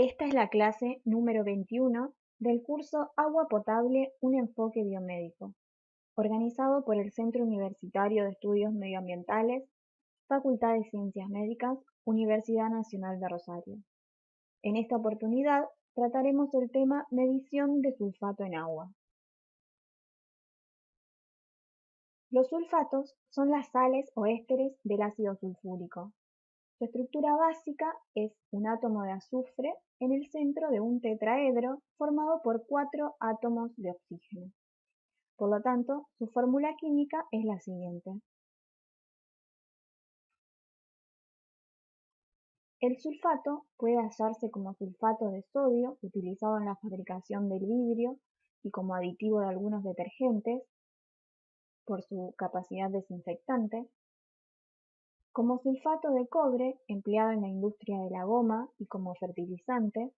Esta es la clase número 21 del curso Agua Potable, un enfoque biomédico, organizado por el Centro Universitario de Estudios Medioambientales, Facultad de Ciencias Médicas, Universidad Nacional de Rosario. En esta oportunidad trataremos el tema medición de sulfato en agua. Los sulfatos son las sales o ésteres del ácido sulfúrico. Su estructura básica es un átomo de azufre en el centro de un tetraedro formado por 4 átomos de oxígeno. Por lo tanto, su fórmula química es la siguiente. El sulfato puede hallarse como sulfato de sodio, utilizado en la fabricación del vidrio y como aditivo de algunos detergentes, por su capacidad desinfectante, como sulfato de cobre, empleado en la industria de la goma y como fertilizante,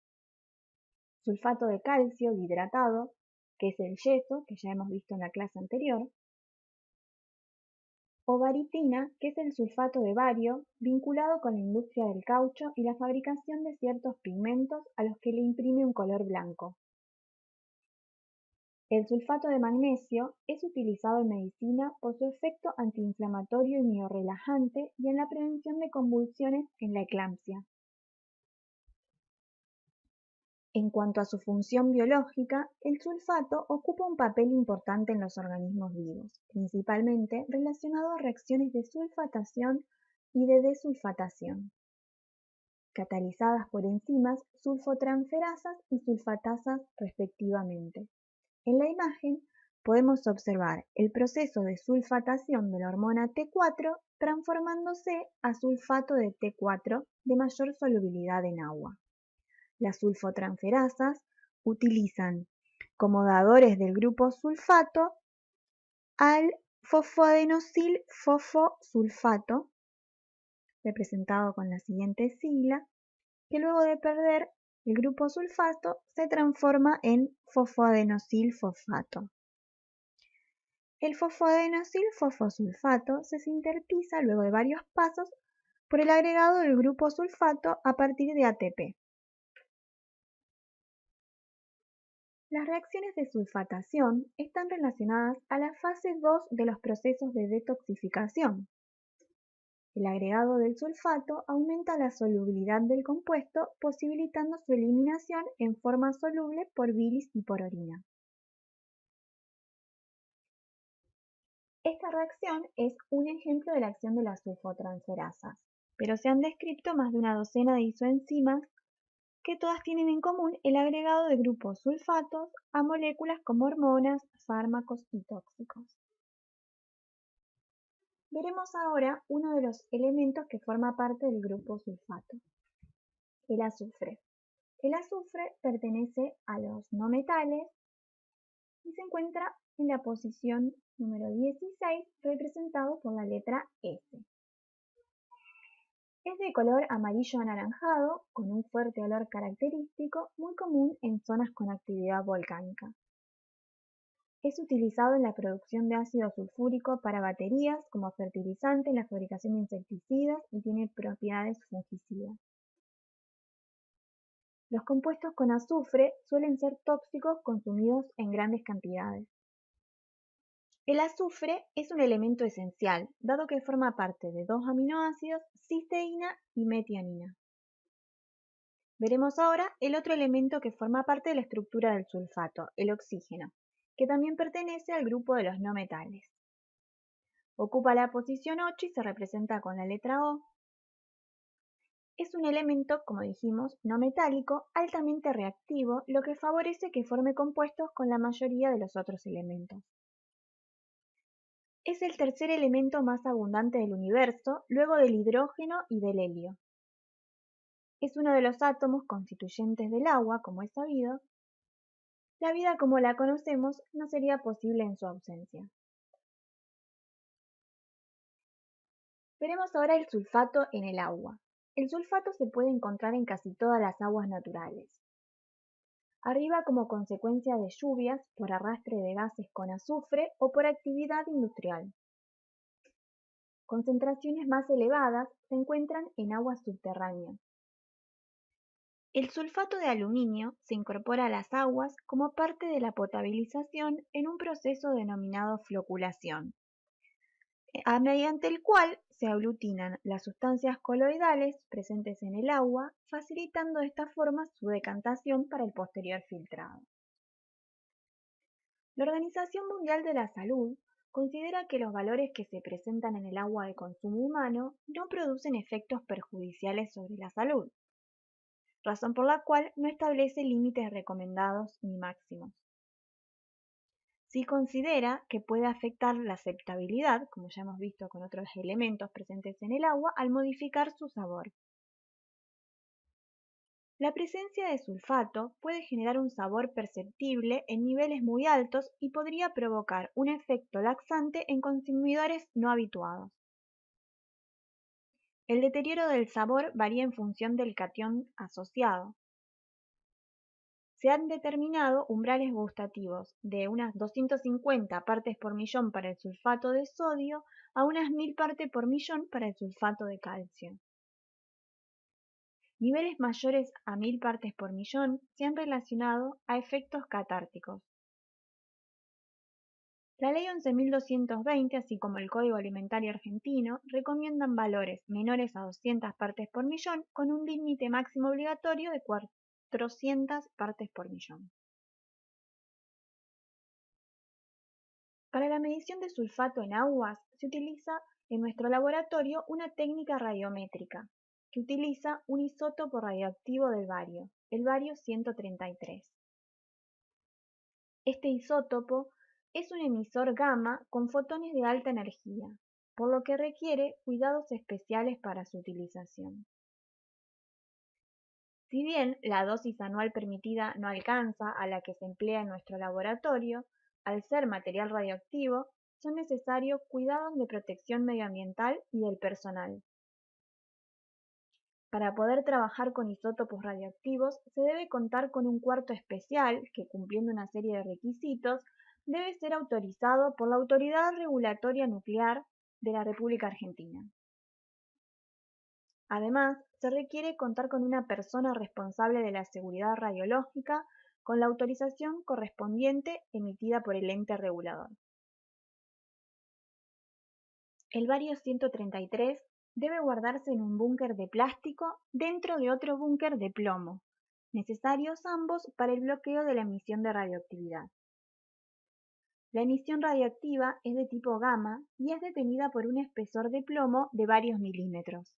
sulfato de calcio dihidratado, que es el yeso, que ya hemos visto en la clase anterior, o baritina, que es el sulfato de bario, vinculado con la industria del caucho y la fabricación de ciertos pigmentos a los que le imprime un color blanco. El sulfato de magnesio es utilizado en medicina por su efecto antiinflamatorio y miorrelajante y en la prevención de convulsiones en la eclampsia. En cuanto a su función biológica, el sulfato ocupa un papel importante en los organismos vivos, principalmente relacionado a reacciones de sulfatación y de desulfatación, catalizadas por enzimas sulfotransferasas y sulfatasas respectivamente. En la imagen podemos observar el proceso de sulfatación de la hormona T4 transformándose a sulfato de T4 de mayor solubilidad en agua. Las sulfotransferasas utilizan como dadores del grupo sulfato al fosfoadenosil-fosfosulfato, representado con la siguiente sigla, que luego de perder el grupo sulfato se transforma en fosfoadenosil-fosfato. El fosfoadenosil-fosfosulfato se sintetiza luego de varios pasos por el agregado del grupo sulfato a partir de ATP. Las reacciones de sulfatación están relacionadas a la fase 2 de los procesos de detoxificación. El agregado del sulfato aumenta la solubilidad del compuesto, posibilitando su eliminación en forma soluble por bilis y por orina. Esta reacción es un ejemplo de la acción de las sulfotransferasas, pero se han descrito más de una docena de isoenzimas que todas tienen en común el agregado de grupos sulfatos a moléculas como hormonas, fármacos y tóxicos. Veremos ahora uno de los elementos que forma parte del grupo sulfato, el azufre. El azufre pertenece a los no metales y se encuentra en la posición número 16, representado por la letra S. Es de color amarillo anaranjado, con un fuerte olor característico, muy común en zonas con actividad volcánica. Es utilizado en la producción de ácido sulfúrico para baterías, como fertilizante en la fabricación de insecticidas y tiene propiedades fungicidas. Los compuestos con azufre suelen ser tóxicos consumidos en grandes cantidades. El azufre es un elemento esencial, dado que forma parte de dos aminoácidos, cisteína y metionina. Veremos ahora el otro elemento que forma parte de la estructura del sulfato, el oxígeno, que también pertenece al grupo de los no metales. Ocupa la posición 8 y se representa con la letra O. Es un elemento, como dijimos, no metálico, altamente reactivo, lo que favorece que forme compuestos con la mayoría de los otros elementos. Es el tercer elemento más abundante del universo, luego del hidrógeno y del helio. Es uno de los átomos constituyentes del agua, como es sabido. La vida como la conocemos no sería posible en su ausencia. Veremos ahora el sulfato en el agua. El sulfato se puede encontrar en casi todas las aguas naturales. Arriba como consecuencia de lluvias, por arrastre de gases con azufre o por actividad industrial. Concentraciones más elevadas se encuentran en aguas subterráneas. El sulfato de aluminio se incorpora a las aguas como parte de la potabilización en un proceso denominado floculación, mediante el cual se aglutinan las sustancias coloidales presentes en el agua, facilitando de esta forma su decantación para el posterior filtrado. La Organización Mundial de la Salud considera que los valores que se presentan en el agua de consumo humano no producen efectos perjudiciales sobre la salud, razón por la cual no establece límites recomendados ni máximos. Sí considera que puede afectar la aceptabilidad, como ya hemos visto con otros elementos presentes en el agua, al modificar su sabor. La presencia de sulfato puede generar un sabor perceptible en niveles muy altos y podría provocar un efecto laxante en consumidores no habituados. El deterioro del sabor varía en función del catión asociado. Se han determinado umbrales gustativos de unas 250 partes por millón para el sulfato de sodio a unas 1000 partes por millón para el sulfato de calcio. Niveles mayores a 1000 partes por millón se han relacionado a efectos catárticos. La Ley 11.220, así como el Código Alimentario Argentino, recomiendan valores menores a 200 partes por millón con un límite máximo obligatorio de 400 partes por millón. Para la medición de sulfato en aguas se utiliza en nuestro laboratorio una técnica radiométrica que utiliza un isótopo radioactivo del bario, el bario 133. Este isótopo es un emisor gamma con fotones de alta energía, por lo que requiere cuidados especiales para su utilización. Si bien la dosis anual permitida no alcanza a la que se emplea en nuestro laboratorio, al ser material radioactivo, son necesarios cuidados de protección medioambiental y del personal. Para poder trabajar con isótopos radioactivos se debe contar con un cuarto especial que, cumpliendo una serie de requisitos, debe ser autorizado por la Autoridad Regulatoria Nuclear de la República Argentina. Además, se requiere contar con una persona responsable de la seguridad radiológica con la autorización correspondiente emitida por el ente regulador. El bario 133 debe guardarse en un búnker de plástico dentro de otro búnker de plomo, necesarios ambos para el bloqueo de la emisión de radioactividad. La emisión radioactiva es de tipo gamma y es detenida por un espesor de plomo de varios milímetros.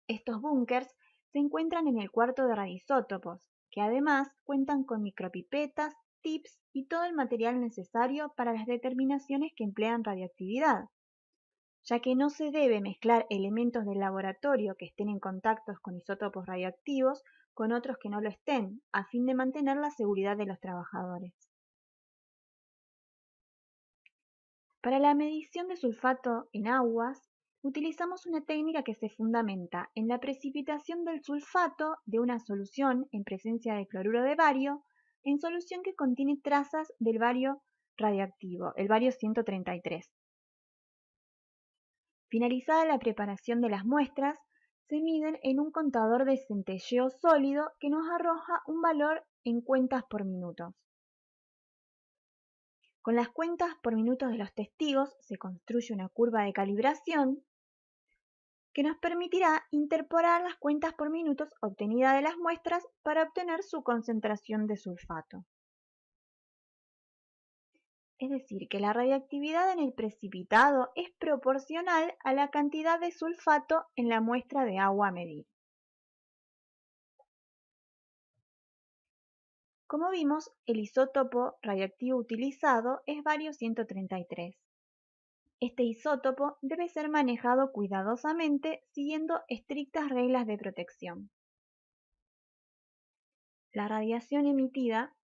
Estos búnkers se encuentran en el cuarto de radioisótopos, que además cuentan con micropipetas, tips y todo el material necesario para las determinaciones que emplean radioactividad, ya que no se debe mezclar elementos del laboratorio que estén en contacto con isótopos radioactivos con otros que no lo estén, a fin de mantener la seguridad de los trabajadores. Para la medición de sulfato en aguas, utilizamos una técnica que se fundamenta en la precipitación del sulfato de una solución en presencia de cloruro de bario en solución que contiene trazas del bario radiactivo, el bario 133. Finalizada la preparación de las muestras, se miden en un contador de centelleo sólido que nos arroja un valor en cuentas por minutos. Con las cuentas por minutos de los testigos se construye una curva de calibración que nos permitirá interpolar las cuentas por minutos obtenidas de las muestras para obtener su concentración de sulfato. Es decir, que la radiactividad en el precipitado es proporcional a la cantidad de sulfato en la muestra de agua a medir. Como vimos, el isótopo radioactivo utilizado es bario 133. Este isótopo debe ser manejado cuidadosamente siguiendo estrictas reglas de protección. La radiación emitida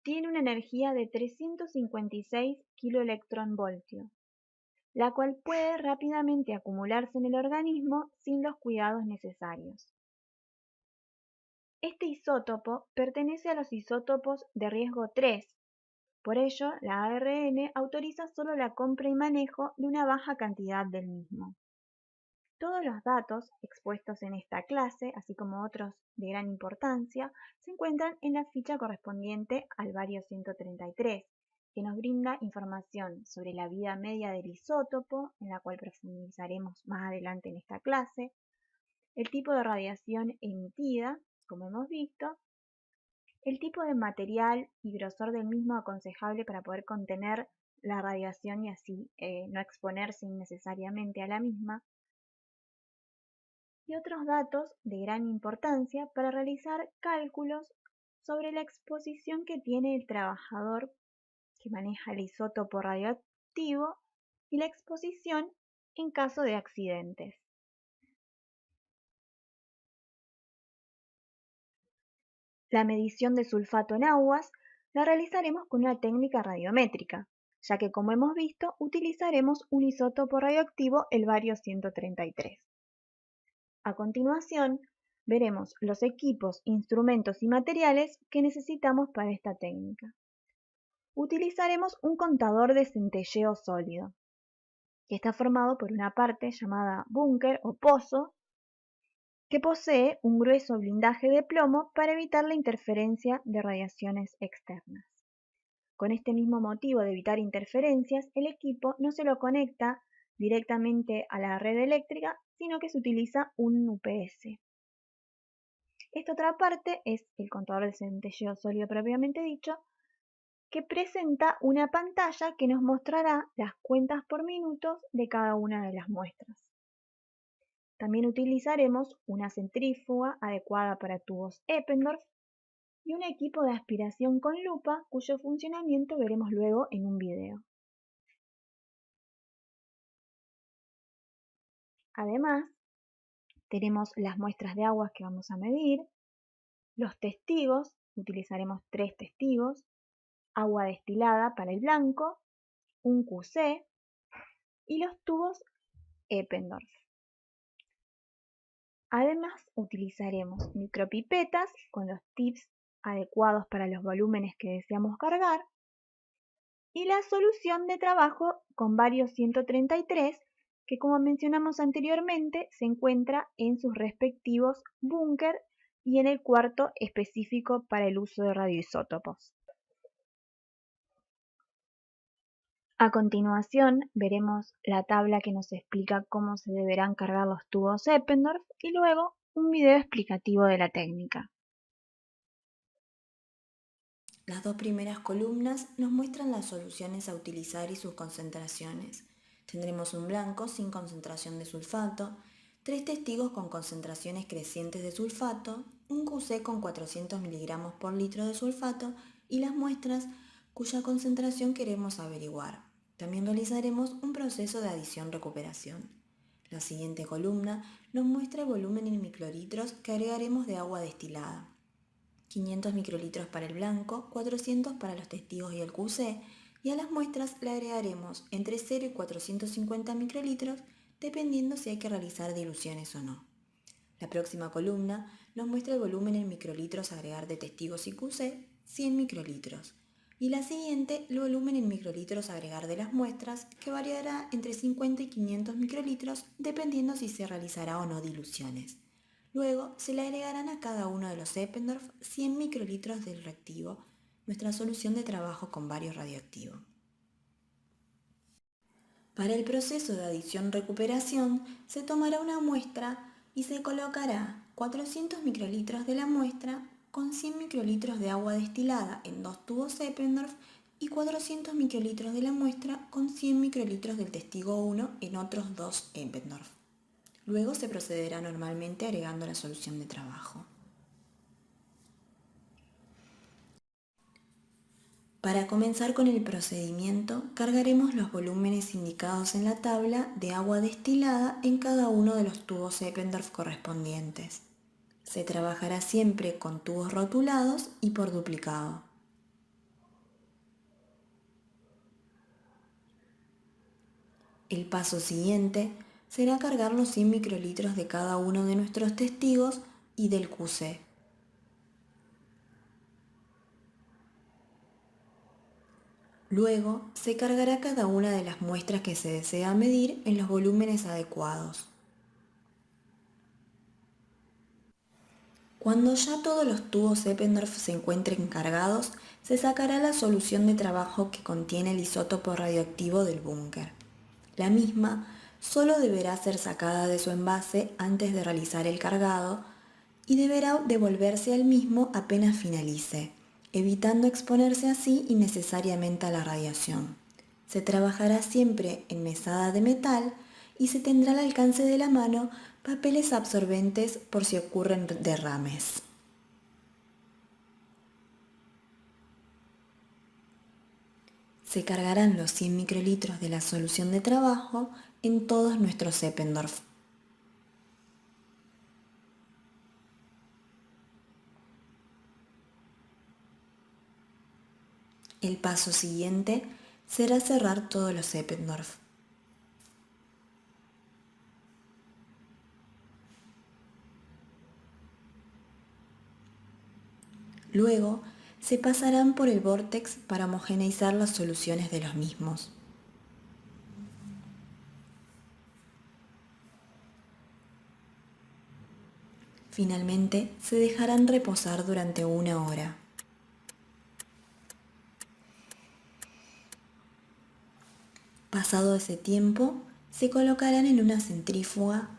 tiene una energía de 356 kV, la cual puede rápidamente acumularse en el organismo sin los cuidados necesarios. Este isótopo pertenece a los isótopos de riesgo 3, por ello la ARN autoriza solo la compra y manejo de una baja cantidad del mismo. Todos los datos expuestos en esta clase, así como otros de gran importancia, se encuentran en la ficha correspondiente al bario 133, que nos brinda información sobre la vida media del isótopo, en la cual profundizaremos más adelante en esta clase, el tipo de radiación emitida, como hemos visto, el tipo de material y grosor del mismo aconsejable para poder contener la radiación y así no exponerse innecesariamente a la misma, y otros datos de gran importancia para realizar cálculos sobre la exposición que tiene el trabajador que maneja el isótopo radioactivo y la exposición en caso de accidentes. La medición de sulfato en aguas la realizaremos con una técnica radiométrica, ya que como hemos visto utilizaremos un isótopo radioactivo, el bario 133. A continuación, veremos los equipos, instrumentos y materiales que necesitamos para esta técnica. Utilizaremos un contador de centelleo sólido, que está formado por una parte llamada búnker o pozo, que posee un grueso blindaje de plomo para evitar la interferencia de radiaciones externas. Con este mismo motivo de evitar interferencias, el equipo no se lo conecta directamente a la red eléctrica, sino que se utiliza un UPS. Esta otra parte es el contador de centelleo sólido propiamente dicho, que presenta una pantalla que nos mostrará las cuentas por minutos de cada una de las muestras. También utilizaremos una centrífuga adecuada para tubos Eppendorf y un equipo de aspiración con lupa cuyo funcionamiento veremos luego en un video. Además, tenemos las muestras de aguas que vamos a medir, los testigos, utilizaremos 3 testigos, agua destilada para el blanco, un QC y los tubos Eppendorf. Además, utilizaremos micropipetas con los tips adecuados para los volúmenes que deseamos cargar y la solución de trabajo con bario 133, que como mencionamos anteriormente se encuentra en sus respectivos búnker y en el cuarto específico para el uso de radioisótopos. A continuación veremos la tabla que nos explica cómo se deberán cargar los tubos Eppendorf y luego un video explicativo de la técnica. Las dos primeras columnas nos muestran las soluciones a utilizar y sus concentraciones. Tendremos un blanco sin concentración de sulfato, 3 testigos con concentraciones crecientes de sulfato, un QC con 400 miligramos por litro de sulfato y las muestras cuya concentración queremos averiguar. También realizaremos un proceso de adición-recuperación. La siguiente columna nos muestra el volumen en microlitros que agregaremos de agua destilada. 500 microlitros para el blanco, 400 para los testigos y el QC, y a las muestras le agregaremos entre 0 y 450 microlitros, dependiendo si hay que realizar diluciones o no. La próxima columna nos muestra el volumen en microlitros a agregar de testigos y QC, 100 microlitros. Y la siguiente, el volumen en microlitros a agregar de las muestras, que variará entre 50 y 500 microlitros, dependiendo si se realizará o no diluciones. Luego se le agregarán a cada uno de los Eppendorf 100 microlitros del reactivo, nuestra solución de trabajo con bario radioactivo. Para el proceso de adición-recuperación se tomará una muestra y se colocará 400 microlitros de la muestra con 100 microlitros de agua destilada en 2 tubos Eppendorf y 400 microlitros de la muestra con 100 microlitros del testigo 1 en otros 2 Eppendorf. Luego se procederá normalmente agregando la solución de trabajo. Para comenzar con el procedimiento, cargaremos los volúmenes indicados en la tabla de agua destilada en cada uno de los tubos Eppendorf correspondientes. Se trabajará siempre con tubos rotulados y por duplicado. El paso siguiente será cargar los 100 microlitros de cada uno de nuestros testigos y del QC. Luego se cargará cada una de las muestras que se desea medir en los volúmenes adecuados. Cuando ya todos los tubos Eppendorf se encuentren cargados, se sacará la solución de trabajo que contiene el isótopo radioactivo del búnker. La misma solo deberá ser sacada de su envase antes de realizar el cargado y deberá devolverse al mismo apenas finalice, evitando exponerse así innecesariamente a la radiación. Se trabajará siempre en mesada de metal y se tendrá al alcance de la mano papeles absorbentes por si ocurren derrames. Se cargarán los 100 microlitros de la solución de trabajo en todos nuestros Eppendorf. El paso siguiente será cerrar todos los Eppendorf. Luego, se pasarán por el vórtex para homogeneizar las soluciones de los mismos. Finalmente, se dejarán reposar durante 1 hora. Pasado ese tiempo, se colocarán en una centrífuga,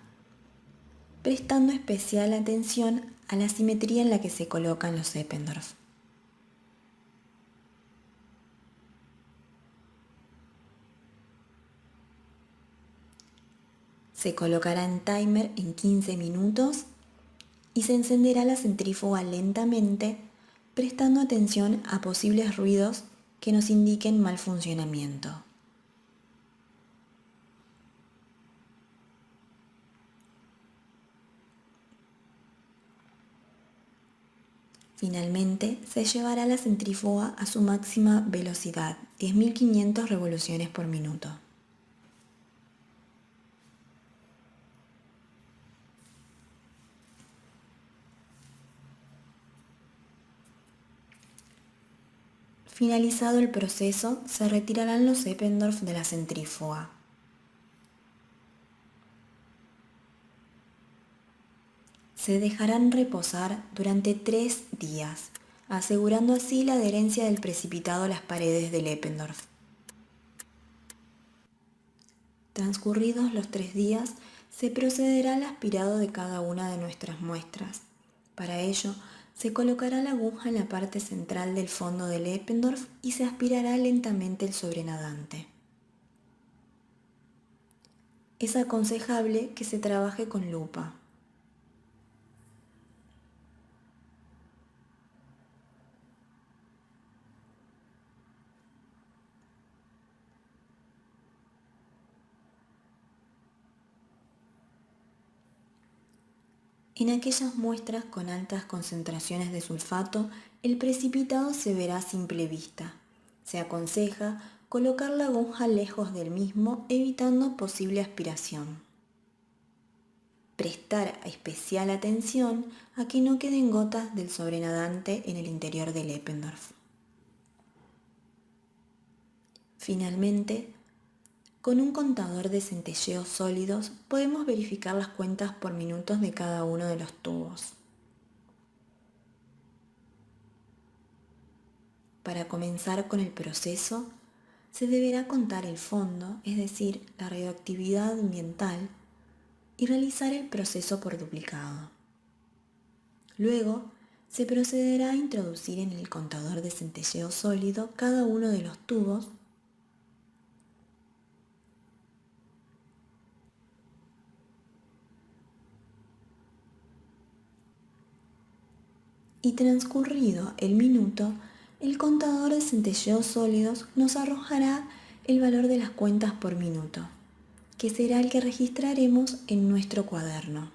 prestando especial atención a la simetría en la que se colocan los Eppendorf. Se colocará en timer en 15 minutos y se encenderá la centrífuga lentamente, prestando atención a posibles ruidos que nos indiquen mal funcionamiento. Finalmente, se llevará la centrífuga a su máxima velocidad, 10.500 revoluciones por minuto. Finalizado el proceso, se retirarán los Eppendorf de la centrífuga. Se dejarán reposar durante 3 días, asegurando así la adherencia del precipitado a las paredes del Eppendorf. Transcurridos los 3 días, se procederá al aspirado de cada una de nuestras muestras. Para ello, se colocará la aguja en la parte central del fondo del Eppendorf y se aspirará lentamente el sobrenadante. Es aconsejable que se trabaje con lupa. En aquellas muestras con altas concentraciones de sulfato, el precipitado se verá a simple vista. Se aconseja colocar la aguja lejos del mismo, evitando posible aspiración. Prestar especial atención a que no queden gotas del sobrenadante en el interior del Eppendorf. Finalmente, con un contador de centelleos sólidos podemos verificar las cuentas por minutos de cada uno de los tubos. Para comenzar con el proceso, se deberá contar el fondo, es decir, la radioactividad ambiental, y realizar el proceso por duplicado. Luego, se procederá a introducir en el contador de centelleo sólido cada uno de los tubos y transcurrido el minuto, el contador de centelleos sólidos nos arrojará el valor de las cuentas por minuto, que será el que registraremos en nuestro cuaderno.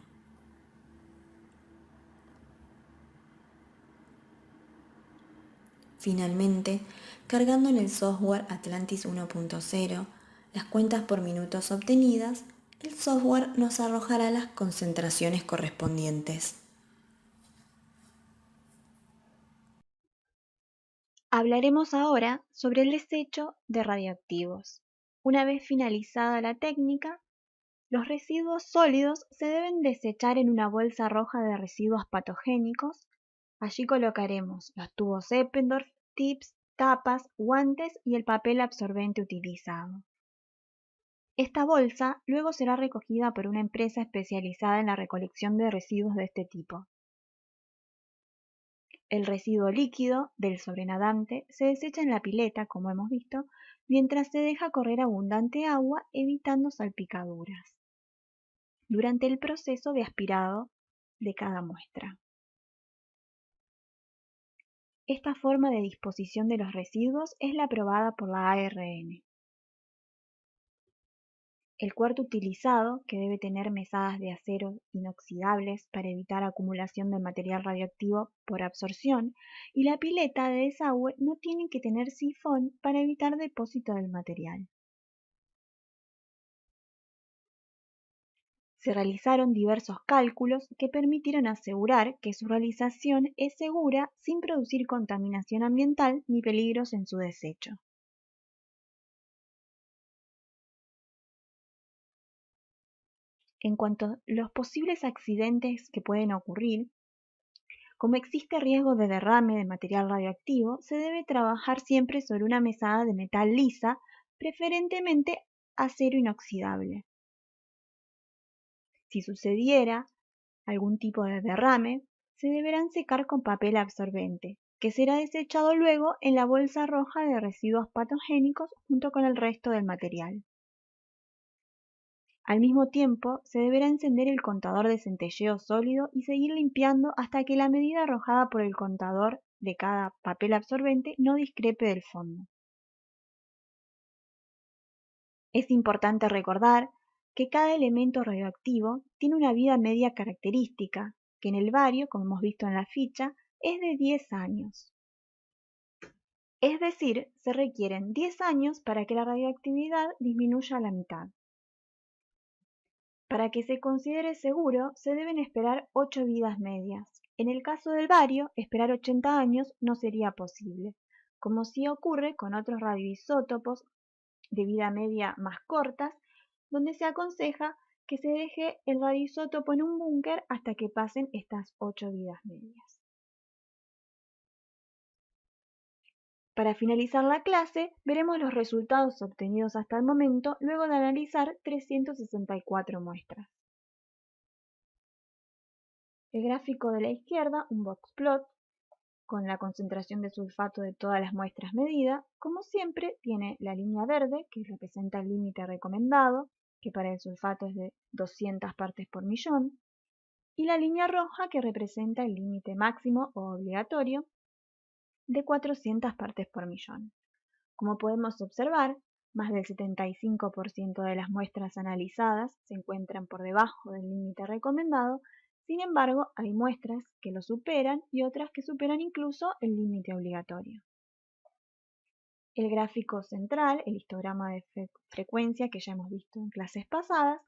Finalmente, cargando en el software Atlantis 1.0 las cuentas por minutos obtenidas, el software nos arrojará las concentraciones correspondientes. Hablaremos ahora sobre el desecho de radioactivos. Una vez finalizada la técnica, Los residuos sólidos se deben desechar en una bolsa roja de residuos patogénicos. Allí colocaremos los tubos Eppendorf, tips, tapas, guantes y el papel absorbente utilizado. Esta bolsa luego será recogida por una empresa especializada en la recolección de residuos de este tipo. El residuo líquido del sobrenadante se desecha en la pileta, como hemos visto, mientras se deja correr abundante agua, evitando salpicaduras durante el proceso de aspirado de cada muestra. Esta forma de disposición de los residuos es la aprobada por la ARN. El cuarto utilizado, que debe tener mesadas de acero inoxidables para evitar acumulación de material radioactivo por absorción, y la pileta de desagüe no tienen que tener sifón para evitar depósito del material. Se realizaron diversos cálculos que permitieron asegurar que su realización es segura sin producir contaminación ambiental ni peligros en su desecho. En cuanto a los posibles accidentes que pueden ocurrir, como existe riesgo de derrame de material radioactivo, se debe trabajar siempre sobre una mesada de metal lisa, preferentemente acero inoxidable. Si sucediera algún tipo de derrame, se deberán secar con papel absorbente, que será desechado luego en la bolsa roja de residuos patogénicos junto con el resto del material. Al mismo tiempo, se deberá encender el contador de centelleo sólido y seguir limpiando hasta que la medida arrojada por el contador de cada papel absorbente no discrepe del fondo. Es importante recordar que cada elemento radioactivo tiene una vida media característica, que en el bario, como hemos visto en la ficha, es de 10 años. Es decir, se requieren 10 años para que la radioactividad disminuya a la mitad. Para que se considere seguro, se deben esperar 8 vidas medias. En el caso del bario, esperar 80 años no sería posible, como sí ocurre con otros radioisótopos de vida media más cortas, donde se aconseja que se deje el radioisótopo en un búnker hasta que pasen estas 8 vidas medias. Para finalizar la clase, veremos los resultados obtenidos hasta el momento luego de analizar 364 muestras. El gráfico de la izquierda, un box plot, con la concentración de sulfato de todas las muestras medidas. Como siempre, tiene la línea verde, que representa el límite recomendado, que para el sulfato es de 200 partes por millón, y la línea roja, que representa el límite máximo o obligatorio, de 400 partes por millón. Como podemos observar, más del 75% de las muestras analizadas se encuentran por debajo del límite recomendado. Sin embargo, hay muestras que lo superan y otras que superan incluso el límite obligatorio. El gráfico central, el histograma de frecuencia que ya hemos visto en clases pasadas,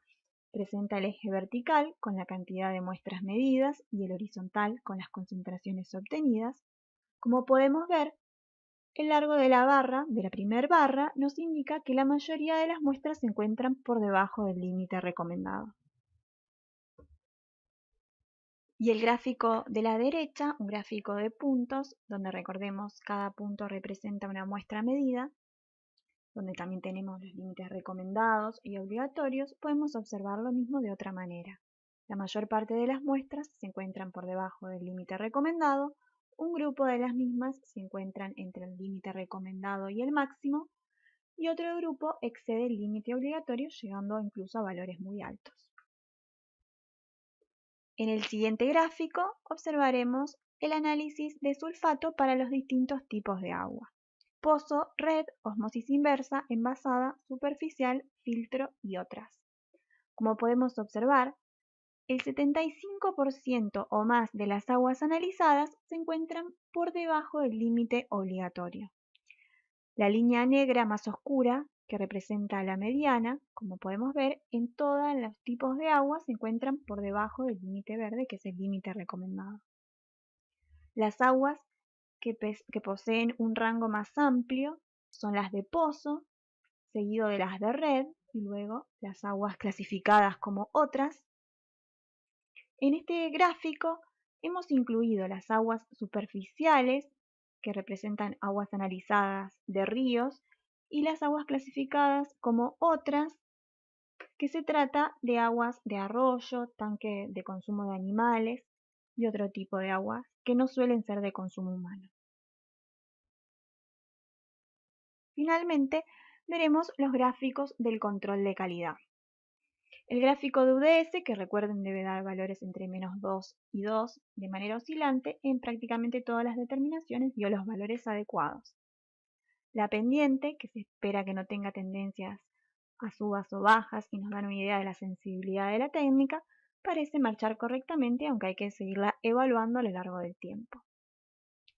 presenta el eje vertical con la cantidad de muestras medidas y el horizontal con las concentraciones obtenidas. Como podemos ver, el largo de la barra, de la primera barra, nos indica que la mayoría de las muestras se encuentran por debajo del límite recomendado. Y el gráfico de la derecha, un gráfico de puntos, donde recordemos cada punto representa una muestra medida, donde también tenemos los límites recomendados y obligatorios, podemos observar lo mismo de otra manera. La mayor parte de las muestras se encuentran por debajo del límite recomendado, un grupo de las mismas se encuentran entre el límite recomendado y el máximo, y otro grupo excede el límite obligatorio, llegando incluso a valores muy altos. En el siguiente gráfico observaremos el análisis de sulfato para los distintos tipos de agua: pozo, red, ósmosis inversa, envasada, superficial, filtro y otras. Como podemos observar, el 75% o más de las aguas analizadas se encuentran por debajo del límite obligatorio. La línea negra más oscura, que representa la mediana, como podemos ver, en todos los tipos de agua se encuentran por debajo del límite verde, que es el límite recomendado. Las aguas que poseen un rango más amplio son las de pozo, seguido de las de red, y luego las aguas clasificadas como otras. En este gráfico hemos incluido las aguas superficiales, que representan aguas analizadas de ríos, y las aguas clasificadas como otras, que se trata de aguas de arroyo, tanque de consumo de animales y otro tipo de aguas que no suelen ser de consumo humano. Finalmente, veremos los gráficos del control de calidad. El gráfico de UDS, que recuerden debe dar valores entre -2 y 2 de manera oscilante, en prácticamente todas las determinaciones dio los valores adecuados. La pendiente, que se espera que no tenga tendencias a subas o bajas y nos dan una idea de la sensibilidad de la técnica, parece marchar correctamente, aunque hay que seguirla evaluando a lo largo del tiempo.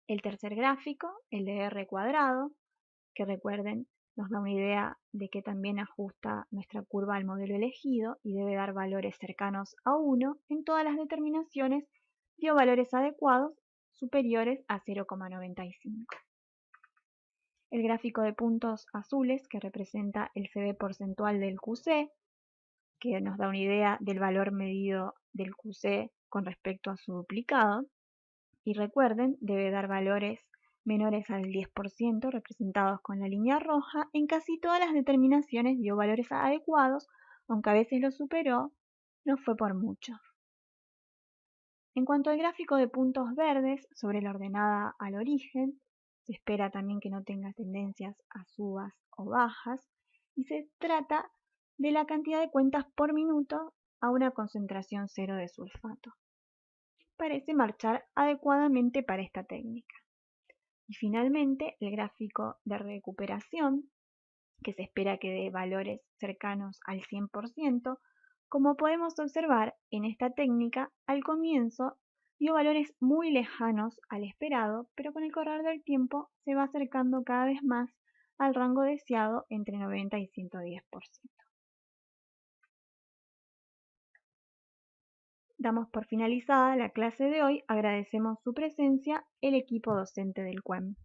El tercer gráfico, el de R cuadrado, que recuerden nos da una idea de que también ajusta nuestra curva al modelo elegido y debe dar valores cercanos a 1 en todas las determinaciones, dio valores adecuados superiores a 0,95. El gráfico de puntos azules, que representa el CB porcentual del QC, que nos da una idea del valor medido del QC con respecto a su duplicado. Y recuerden, debe dar valores menores al 10%, representados con la línea roja. En casi todas las determinaciones dio valores adecuados, aunque a veces lo superó, no fue por mucho. En cuanto al gráfico de puntos verdes sobre la ordenada al origen, se espera también que no tenga tendencias a subas o bajas, y se trata de la cantidad de cuentas por minuto a una concentración cero de sulfato. Parece marchar adecuadamente para esta técnica. Y finalmente, el gráfico de recuperación, que se espera que dé valores cercanos al 100%, como podemos observar en esta técnica, al comienzo dio valores muy lejanos al esperado, pero con el correr del tiempo se va acercando cada vez más al rango deseado entre 90 y 110%. Damos por finalizada la clase de hoy, agradecemos su presencia, el equipo docente del CUEM.